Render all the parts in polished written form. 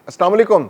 अस्सलाम वालेकुम।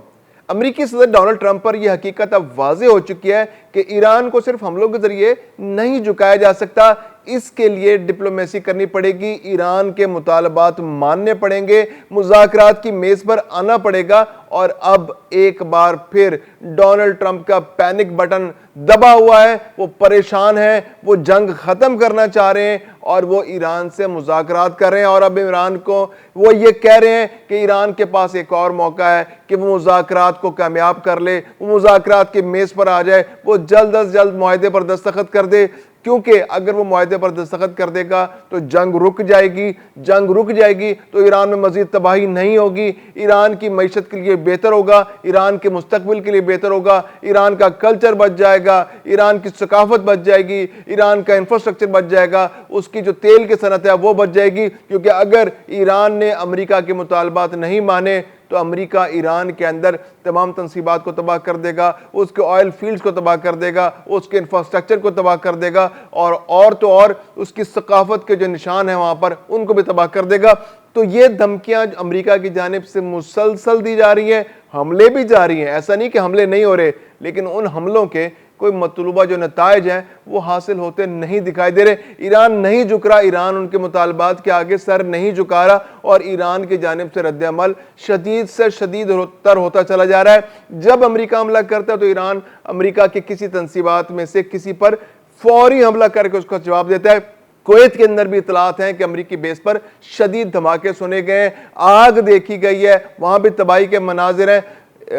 अमरीकी सदर डोनाल्ड ट्रंप पर यह हकीकत अब वाज़ेह हो चुकी है कि ईरान को सिर्फ हमलों के जरिए नहीं झुकाया जा सकता, इसके लिए डिप्लोमेसी करनी पड़ेगी, ईरान के मुतालबात मानने पड़ेंगे, मुज़ाकरात की मेज़ पर आना पड़ेगा। और अब एक बार फिर डोनाल्ड ट्रंप का पैनिक बटन दबा हुआ है, वो परेशान है, वो जंग ख़त्म करना चाह रहे हैं और वो ईरान से मुज़ाकरात कर रहे हैं। और अब ईरान को वो ये कह रहे हैं कि ईरान के पास एक और मौका है कि वो मुज़ाकरात को कामयाब कर ले, वो मुज़ाकरात की मेज़ पर आ जाए, वो जल्द अज जल्द मुआहदे पर दस्तखत कर दे, क्योंकि अगर वो मुआहदे पर दस्तखत कर देगा तो जंग रुक जाएगी। जंग रुक जाएगी तो ईरान में मजीद तबाही नहीं होगी, ईरान की मईशत के लिए बेहतर होगा, ईरान के मुस्तकबिल के लिए बेहतर होगा, ईरान का कल्चर बच जाएगा, ईरान की सकाफत बच जाएगी, ईरान का इंफ्रास्ट्रक्चर बच जाएगा, उसकी जो तेल की सनत है वो बच जाएगी। क्योंकि अगर ईरान ने अमेरिका के मुतालबात नहीं माने तो अमेरिका ईरान के अंदर तमाम तनसीबात को तबाह कर देगा, उसके ऑयल फील्ड्स को तबाह कर देगा, उसके इंफ्रास्ट्रक्चर को तबाह कर देगा और तो और उसकी सकाफत के जो निशान हैं वहां पर उनको भी तबाह कर देगा। तो ये धमकियां अमेरिका की जानिब से मुसलसल दी जा रही हैं, हमले भी जारी हैं, ऐसा नहीं कि हमले नहीं हो रहे, लेकिन उन हमलों के कोई मतलूबा जो नताइज हैं वो हासिल होते नहीं दिखाई दे रहे। ईरान नहीं झुक रहा, ईरान उनके मुतालबात के आगे सर नहीं झुका रहा और ईरान की जानिब से रद्द-ए-अमल शदीद से शदीद तर होता चला जा रहा है। जब अमेरिका हमला करता है तो ईरान अमेरिका की किसी तनसीबात में से किसी पर फौरी हमला करके उसका जवाब देता है। कुवैत के अंदर भी इतलात हैं कि अमरीकी बेस पर शदीद धमाके सुने गए, आग देखी गई है, वहां भी तबाही के मनाजिर हैं।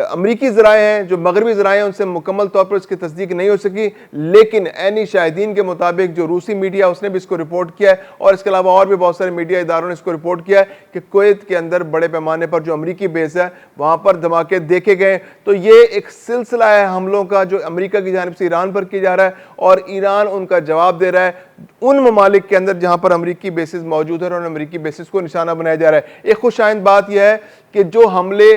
अमरीकी ज़राए हैं, जो मगरबी ज़राए हैं, उनसे मुकम्मल तौर पर इसकी तस्दीक नहीं हो सकी, लेकिन ऐनी शाहिदीन के मुताबिक जो रूसी मीडिया उसने भी इसको रिपोर्ट किया है और इसके अलावा और भी बहुत सारे मीडिया इदारों ने इसको रिपोर्ट किया है कि कुवैत के अंदर बड़े पैमाने पर जो अमरीकी बेस है वहाँ पर धमाके देखे गए। तो ये एक सिलसिला है हमलों का जो अमरीका की जानिब से ईरान पर किया जा रहा है और ईरान उनका जवाब दे रहा है उन ममालिक के अंदर जहाँ पर अमरीकी बेसिस मौजूद है और उन अमरीकी बेसिस को निशाना बनाया जा रहा है। एक खुशाइंद बात यह है कि जो हमले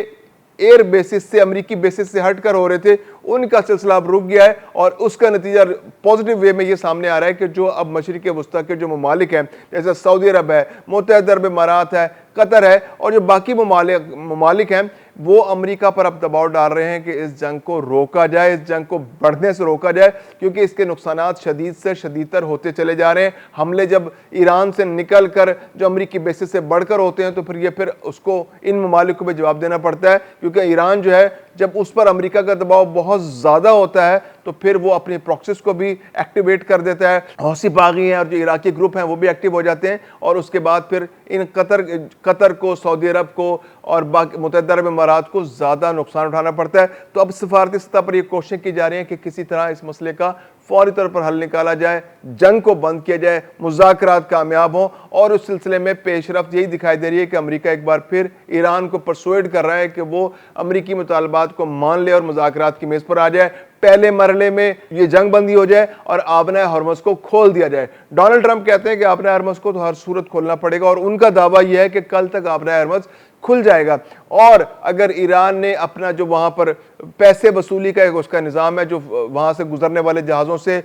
एयर बेसिस से अमरीकी बेसिस से हटकर हो रहे थे उनका सिलसिला अब रुक गया है और उसका नतीजा पॉजिटिव वे में ये सामने आ रहा है कि जो अब मशरिक़ वस्ता के जो ममालिक हैं जैसे सऊदी अरब है, मुत्तहिदा अरब इमारात है, कतर है और जो बाकी ममालिक हैं वो अमेरिका पर अब दबाव डाल रहे हैं कि इस जंग को रोका जाए, इस जंग को बढ़ने से रोका जाए, क्योंकि इसके नुकसानात शदीद से शदीदतर होते चले जा रहे हैं। हमले जब ईरान से निकल कर जो अमरीकी बेसिस से बढ़कर होते हैं तो फिर उसको इन ममालिक को भी जवाब देना पड़ता है, क्योंकि ईरान जो है जब उस पर अमेरिका का दबाव बहुत ज़्यादा होता है तो फिर वो अपनी प्रॉक्सीज को भी एक्टिवेट कर देता है। हौसी बागी हैं और जो इराकी ग्रुप हैं वो भी एक्टिव हो जाते हैं और उसके बाद फिर इन कतर को, सऊदी अरब को और बाकी मुत्तहिदा अरब इमारात को ज़्यादा नुकसान उठाना पड़ता है। तो अब सिफारती सतह पर यह कोशिश की जा रही है कि किसी तरह इस मसले का फौरी तौर पर हल निकाला जाए, जंग को बंद किया जाए, मुज़ाकरात कामयाब हों। और उस सिलसिले में पेशरफ्त यही दिखाई दे रही है कि अमेरिका एक बार फिर ईरान को परसुएड कर रहा है कि वो अमरीकी मुतालबात को मान ले और मुज़ाकरात की मेज़ पर आ जाए। पहले मरहले में ये जंग बंदी हो जाए और आबना हरमस को खोल दिया जाए। डोनाल्ड ट्रंप कहते हैं कि आबना हरमस को तो हर सूरत खोलना पड़ेगा और उनका दावा यह है कि कल तक आबना हरमस खुल जाएगा। और अगर ईरान ने अपना जो वहां पर पैसे वसूली का एक उसका निज़ाम है, जो वहां से गुजरने वाले जहाज़ों से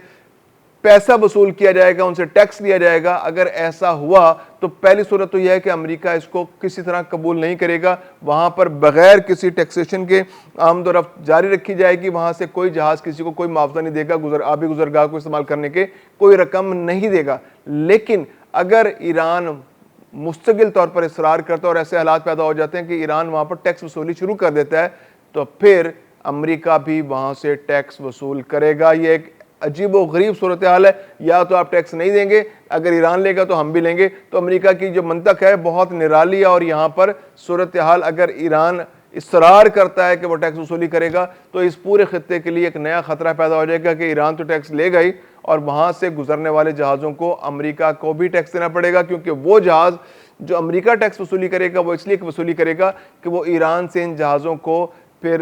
पैसा वसूल किया जाएगा, उनसे टैक्स लिया जाएगा, अगर ऐसा हुआ तो पहली सूरत तो यह है कि अमेरिका इसको किसी तरह कबूल नहीं करेगा। वहां पर बगैर किसी टैक्सेशन के आमदोरफ्त जारी रखी जाएगी, वहां से कोई जहाज किसी को कोई मुआवजा नहीं देगा, आबी गुजरगाह को इस्तेमाल करने के कोई रकम नहीं देगा। लेकिन अगर ईरान मुस्तकिल तौर पर इसरार करता है और ऐसे हालात पैदा हो जाते हैं कि ईरान वहां पर टैक्स वसूली शुरू कर देता है तो फिर अमेरिका भी वहां से टैक्स वसूल करेगा। ये एक अजीब व गरीब सूरत हाल है, या तो आप टैक्स नहीं देंगे, अगर ईरान लेगा तो हम भी लेंगे। तो अमेरिका की जो मंतक है बहुत निराली है और यहाँ पर सूरत हाल अगर ईरान इसरार करता है कि वो टैक्स वसूली करेगा तो इस पूरे खत्ते के लिए एक नया खतरा पैदा हो जाएगा कि ईरान तो टैक्स लेगा ही और वहाँ से गुजरने वाले जहाज़ों को अमेरिका को भी टैक्स देना पड़ेगा, क्योंकि वो जहाज़ जो अमेरिका टैक्स वसूली करेगा वो इसलिए वसूली करेगा कि वो ईरान से इन जहाज़ों को फिर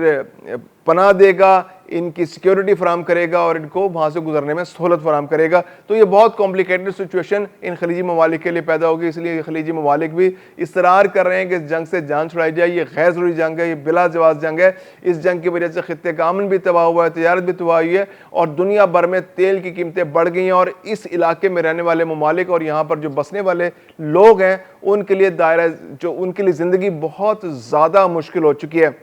पनाह देगा, इनकी सिक्योरिटी फराम करेगा और इनको वहाँ से गुजरने में सहूलत फराम करेगा। तो ये बहुत कॉम्प्लिकेटेड सिचुएशन इन खलीजी ममालिक के लिए पैदा होगी, इसलिए खलीजी ममालिक भी इसरार कर रहे हैं कि इस जंग से जान छुड़ाई जाए। ये गैर ज़रूरी जंग है, ये बिला जवाब जंग है। इस जंग की वजह से खित्ते का अमन भी तबाह हुआ है, तजारत भी तबाह हुई है और दुनिया भर में तेल की कीमतें बढ़ गई हैं और इस इलाके में रहने वाले ममालिक और यहाँ पर जो बसने वाले लोग हैं उनके लिए दायरा जो उनके लिए ज़िंदगी बहुत ज़्यादा मुश्किल हो चुकी है।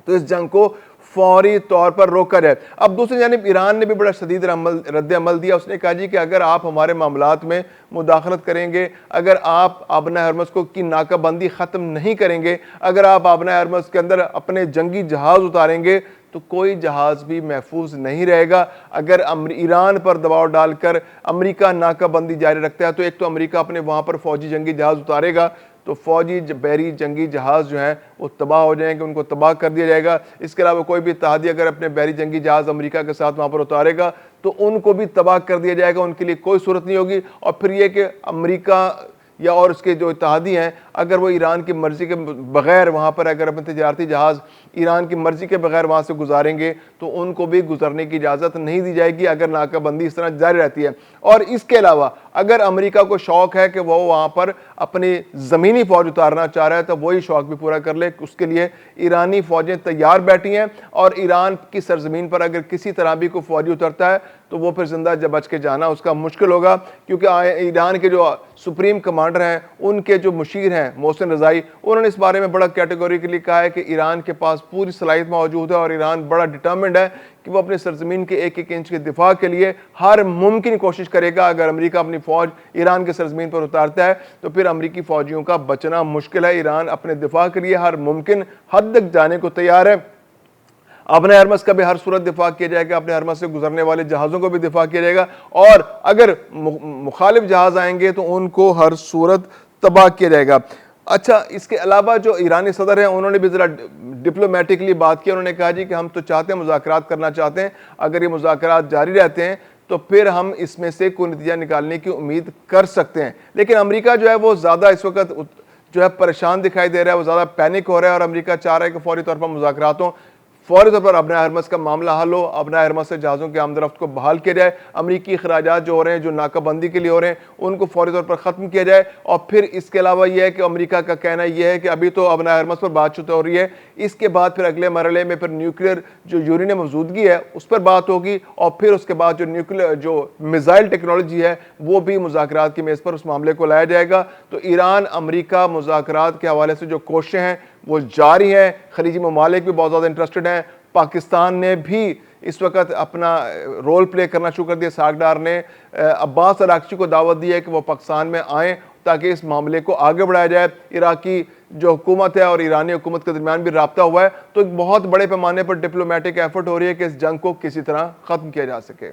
तो इस जंग को फौरी तौर पर रोका जाए। अब दूसरी जानिब ईरान ने भी बड़ा शदीद रद्द अमल दिया। उसने कहा जी कि अगर आप हमारे मामलात में मुदाखलत करेंगे, अगर आप आबना हरमस को की नाकाबंदी ख़त्म नहीं करेंगे, अगर आप आबना हरमस के अंदर अपने जंगी जहाज़ उतारेंगे तो कोई जहाज़ भी महफूज नहीं रहेगा। अगर ईरान पर दबाव डालकर अमेरिका नाकाबंदी जारी रखता है तो एक तो अमेरिका अपने वहाँ पर फौजी जंगी जहाज़ उतारेगा तो फौजी बहरी जंगी जहाज़ जो हैं वो तबाह हो जाएंगे, उनको तबाह कर दिया जाएगा। इसके अलावा कोई भी इत्तेहादी अगर अपने बहरी जंगी जहाज़ अमेरिका के साथ वहाँ पर उतारेगा तो उनको भी तबाह कर दिया जाएगा, उनके लिए कोई सूरत नहीं होगी। और फिर ये कि अमेरिका या और उसके जो इत्तेहादी हैं अगर वो ईरान की मर्ज़ी के बग़ैर वहाँ पर अगर अपने तजारती जहाज़ ईरान की मर्ज़ी के बग़ैर वहाँ से गुजारेंगे तो उनको भी गुजरने की इजाज़त नहीं दी जाएगी अगर नाकाबंदी इस तरह जारी रहती है। और इसके अलावा अगर अमेरिका को शौक़ है कि वो वहाँ पर अपनी ज़मीनी फ़ौज उतारना चाह रहा है तो वही शौक़ भी पूरा कर ले। उसके लिए ईरानी फ़ौजें तैयार बैठी हैं और ईरान की सरज़मीन पर अगर किसी तरह भी कोई फ़ौजी उतरता है तो वो फिर जिंदा जब बच के जाना उसका मुश्किल होगा, क्योंकि ईरान के जो सुप्रीम कमांडर हैं उनके जो मुशीर हैं मोहसिन रज़ाई, उन्होंने इस बारे में बड़ा कैटेगोरिकली कहा है कि ईरान के पास पूरी सलाहियत मौजूद है और ईरान बड़ा डिटर्मिंड है कि वो अपनी सरजमीन के एक एक इंच के दिफा के लिए हर मुमकिन कोशिश करेगा। अगर अमेरिका अपनी फ़ौज ईरान के सरजमीन पर उतारता है तो फिर अमेरिकी फ़ौजियों का बचना मुश्किल है। ईरान अपने दिफा के लिए हर मुमकिन हद तक जाने को तैयार है। अपने हरमस का भी हर सूरत दिफा किया जाएगा, अपने हरमस से गुजरने वाले जहाज़ों को भी दिफा किया जाएगा और अगर मुखालिफ जहाज़ आएंगे तो उनको हर सूरत तबाह किया जाएगा। अच्छा, इसके अलावा जो ईरानी सदर हैं उन्होंने भी ज़रा डिप्लोमेटिकली बात की। उन्होंने कहा जी कि हम तो चाहते हैं, मुज़ाकरात करना चाहते हैं, अगर ये मुज़ाकरात जारी रहते हैं तो फिर हम इसमें से कोई नतीजा निकालने की उम्मीद कर सकते हैं। लेकिन अमेरिका जो है वो ज़्यादा इस वक्त जो है परेशान दिखाई दे रहा है, वो ज़्यादा पैनिक हो रहा है और अमेरिका चाह रहा है कि फौरी तौर पर मुज़ाकरात हों, फौरी तौर पर अपना हरमस का मामला हल हो, अपना हरमस से जहाज़ों के आमदरफ्त को बहाल किया जाए, अमरीकी अखराजात जो हो रहे हैं, जो नाकाबंदी के लिए हो रहे हैं, उनको फौरी तौर पर ख़त्म किया जाए। और फिर इसके अलावा यह है कि अमरीका का कहना यह है कि अभी तो अपना हरमस पर बातचीत हो रही है, इसके बाद फिर अगले मरहले में फिर न्यूक्लियर जो यूरेनियम मौजूदगी है उस पर बात होगी और फिर उसके बाद जो न्यूक्लियर जो मिसाइल टेक्नोलॉजी है वो भी मुज़ाकरात की मेज़ पर उस मामले को लाया जाएगा। तो ईरान अमरीका मुज़ाकरात के हवाले से जो कोशिशें हैं वो जारी हैं। खलीजी ममालिक भी बहुत ज़्यादा इंटरेस्टेड हैं। पाकिस्तान ने भी इस वक्त अपना रोल प्ले करना शुरू कर दिया। सागडार ने अब्बास अराक्ची को दावत दी है कि वो पाकिस्तान में आएँ ताकि इस मामले को आगे बढ़ाया जाए। इराकी जो हुकूमत है और ईरानी हुकूमत के दरमियान भी राब्ता हुआ है, तो एक बहुत बड़े पैमाने पर डिप्लोमेटिक एफर्ट हो रही है कि इस जंग को किसी तरह ख़त्म किया जा सके।